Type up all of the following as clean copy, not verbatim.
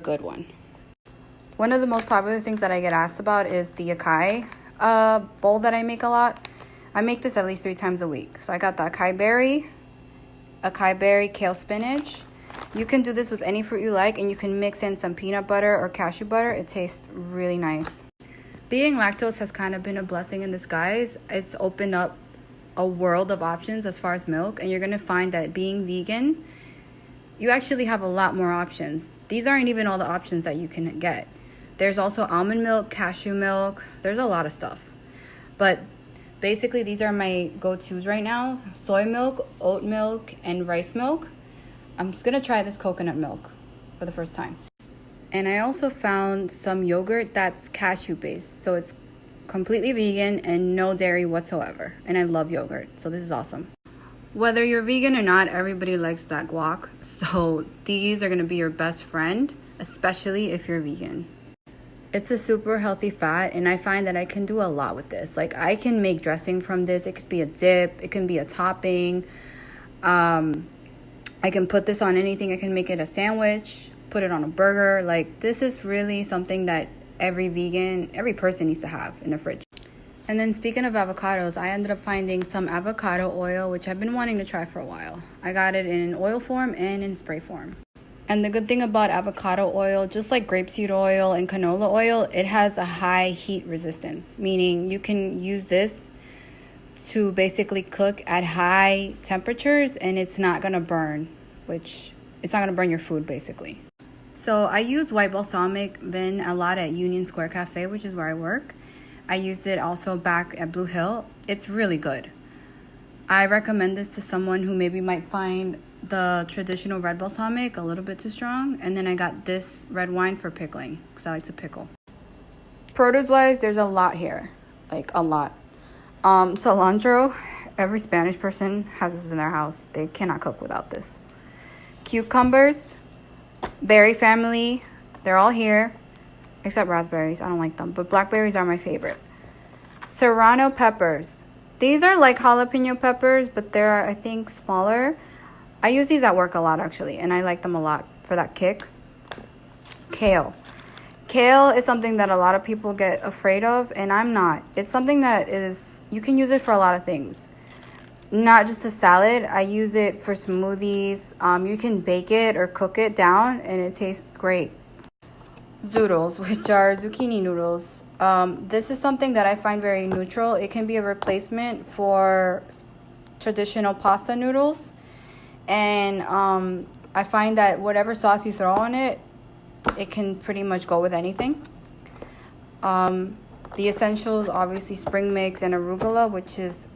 good one. One of the most popular things that I get asked about is the acai bowl that I make a lot. I make this at least 3 times a week. So I got the acai berry, kale spinach. You can do this with any fruit you like, and you can mix in some peanut butter or cashew butter. It tastes really nice. Being lactose has kind of been a blessing in disguise. It's opened up a world of options as far as milk, and you're going to find that being vegan, you actually have a lot more options. These aren't even all the options that you can get. There's also almond milk, cashew milk. There's a lot of stuff. But basically, these are my go-tos right now. Soy milk, oat milk, and rice milk. I'm just going to try this coconut milk for the first time. And I also found some yogurt that's cashew based. So it's completely vegan and no dairy whatsoever. And I love yogurt. So this is awesome. Whether you're vegan or not, everybody likes that guac. So these are going to be your best friend, especially if you're vegan. It's a super healthy fat, and I find that I can do a lot with this. Like, I can make dressing from this. It could be a dip. It can be a topping. I can put this on anything. I can make it a sandwich, put it on a burger. Like, this is really something that every person needs to have in their fridge. And then speaking of avocados, I ended up finding some avocado oil, which I've been wanting to try for a while. I got it in oil form and in spray form. And the good thing about avocado oil, just like grapeseed oil and canola oil, it has a high heat resistance, meaning you can use this to basically cook at high temperatures and it's not going to burn, it's not going to burn your food basically. So I use white balsamic vin a lot at Union Square Cafe, which is where I work. I used it also back at Blue Hill. It's really good. I recommend this to someone who maybe might find the traditional red balsamic a little bit too strong. And then I got this red wine for pickling because I like to pickle. Produce wise, there's a lot here, like a lot. Cilantro, every Spanish person has this in their house. They cannot cook without this. Cucumbers, berry family, they're all here except raspberries. I don't like them, but blackberries are my favorite. Serrano peppers. These are like jalapeno peppers, but they're, I think, smaller. I use these at work a lot, actually, and I like them a lot for that kick. Kale. Kale is something that a lot of people get afraid of, and I'm not. It's something that you can use it for a lot of things. Not just a salad. I use it for smoothies. You can bake it or cook it down, and it tastes great. Zoodles, which are zucchini noodles. This is something that I find very neutral. It can be a replacement for traditional pasta noodles. And I find that whatever sauce you throw on it, it can pretty much go with anything. The essentials, obviously spring mix and arugula, which is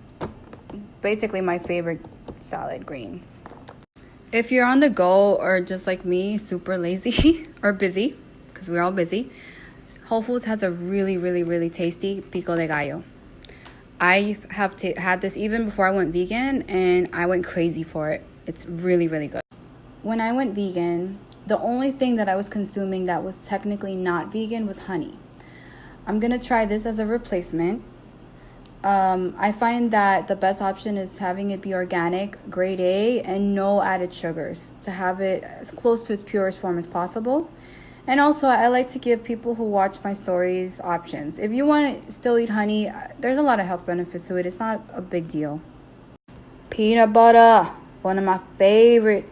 basically my favorite salad greens. If you're on the go or just like me, super lazy or busy, because we're all busy, Whole Foods has a really, really, really tasty pico de gallo. I have had this even before I went vegan, and I went crazy for it. It's really, really good. When I went vegan, the only thing that I was consuming that was technically not vegan was honey. I'm going to try this as a replacement. I find that the best option is having it be organic, grade A, and no added sugars, to have it as close to its purest form as possible. And also, I like to give people who watch my stories options. If you want to still eat honey, there's a lot of health benefits to it. It's not a big deal. Peanut butter, one of my favorite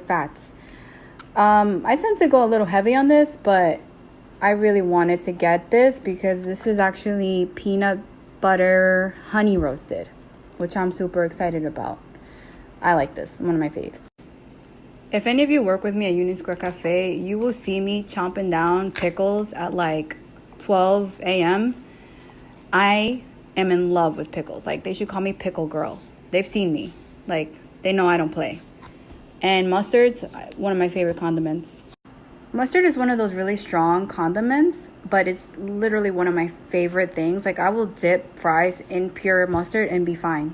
fats. I tend to go a little heavy on this, but I really wanted to get this because this is actually peanut butter honey roasted, which I'm super excited about. I like this. One of my faves. If any of you work with me at Union Square Cafe, you will see me chomping down pickles at like 12 a.m. I am in love with pickles. Like, they should call me Pickle Girl. They've seen me. Like, they know I don't play. And mustard's one of my favorite condiments. Mustard is one of those really strong condiments, but it's literally one of my favorite things. Like, I will dip fries in pure mustard and be fine.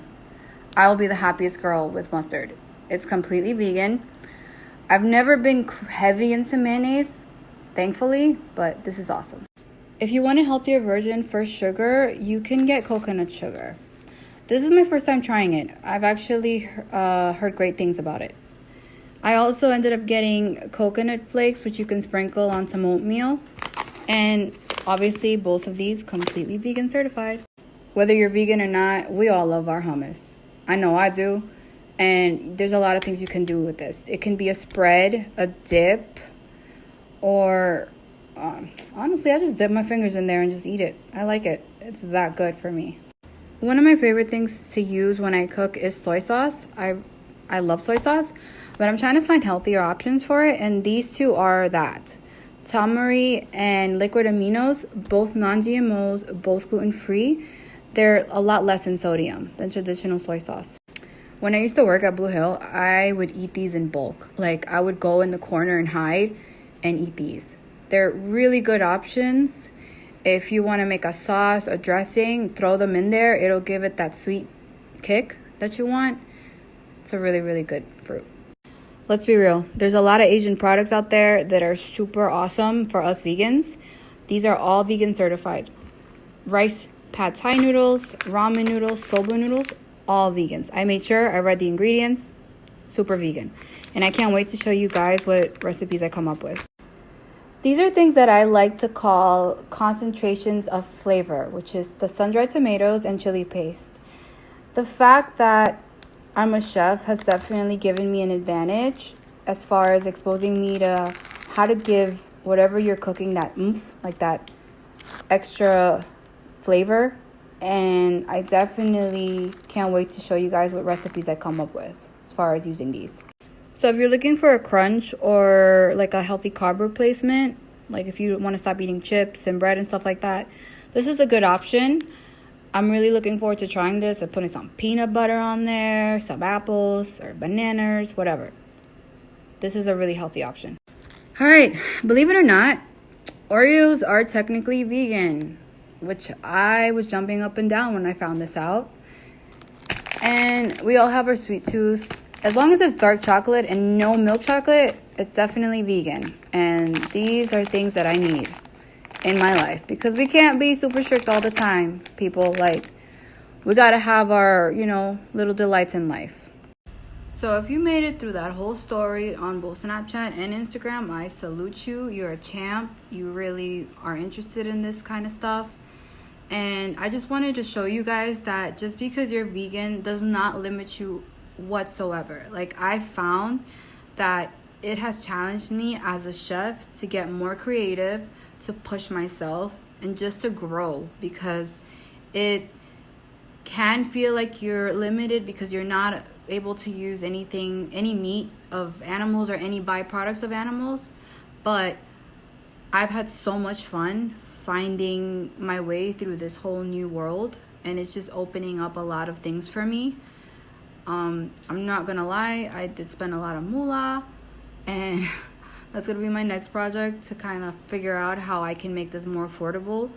I will be the happiest girl with mustard. It's completely vegan. I've never been heavy into mayonnaise, thankfully, but this is awesome. If you want a healthier version for sugar, you can get coconut sugar. This is my first time trying it. I've actually heard great things about it. I also ended up getting coconut flakes, which you can sprinkle on some oatmeal. And obviously both of these completely vegan certified. Whether you're vegan or not, we all love our hummus. I know I do. And there's a lot of things you can do with this. It can be a spread, a dip, or honestly, I just dip my fingers in there and just eat it. I like it. It's that good for me. One of my favorite things to use when I cook is soy sauce. I love soy sauce, but I'm trying to find healthier options for it, and these two are that. Tamari and liquid aminos, both non-GMOs, both gluten-free. They're a lot less in sodium than traditional soy sauce. When I used to work at Blue Hill, I would eat these in bulk. Like, I would go in the corner and hide and eat these. They're really good options. If you want to make a sauce or dressing, throw them in there. It'll give it that sweet kick that you want. It's a really, really good fruit. Let's be real. There's a lot of Asian products out there that are super awesome for us vegans. These are all vegan certified. Rice pad thai noodles, ramen noodles, soba noodles, all vegans. I made sure I read the ingredients. Super vegan. And I can't wait to show you guys what recipes I come up with. These are things that I like to call concentrations of flavor, which is the sun-dried tomatoes and chili paste. The fact that I'm a chef has definitely given me an advantage as far as exposing me to how to give whatever you're cooking that oomph, like that extra flavor. And I definitely can't wait to show you guys what recipes I come up with as far as using these. So if you're looking for a crunch or like a healthy carb replacement, like if you want to stop eating chips and bread and stuff like that, this is a good option. I'm really looking forward to trying this and putting some peanut butter on there, some apples or bananas, whatever. This is a really healthy option. All right, believe it or not, Oreos are technically vegan, which I was jumping up and down when I found this out. And we all have our sweet tooth. As long as it's dark chocolate and no milk chocolate, it's definitely vegan. And these are things that I need in my life because we can't be super strict all the time, people. Like, we gotta have our, little delights in life. So if you made it through that whole story on both Snapchat and Instagram, I salute you. You're a champ. You really are interested in this kind of stuff. And I just wanted to show you guys that just because you're vegan does not limit you whatsoever. Like, I found that it has challenged me as a chef to get more creative, to push myself, and just to grow, because it can feel like you're limited because you're not able to use any meat of animals or any byproducts of animals. But I've had so much fun finding my way through this whole new world, and it's just opening up a lot of things for me. I'm not gonna lie, I did spend a lot of moolah, and that's gonna be my next project, to kind of figure out how I can make this more affordable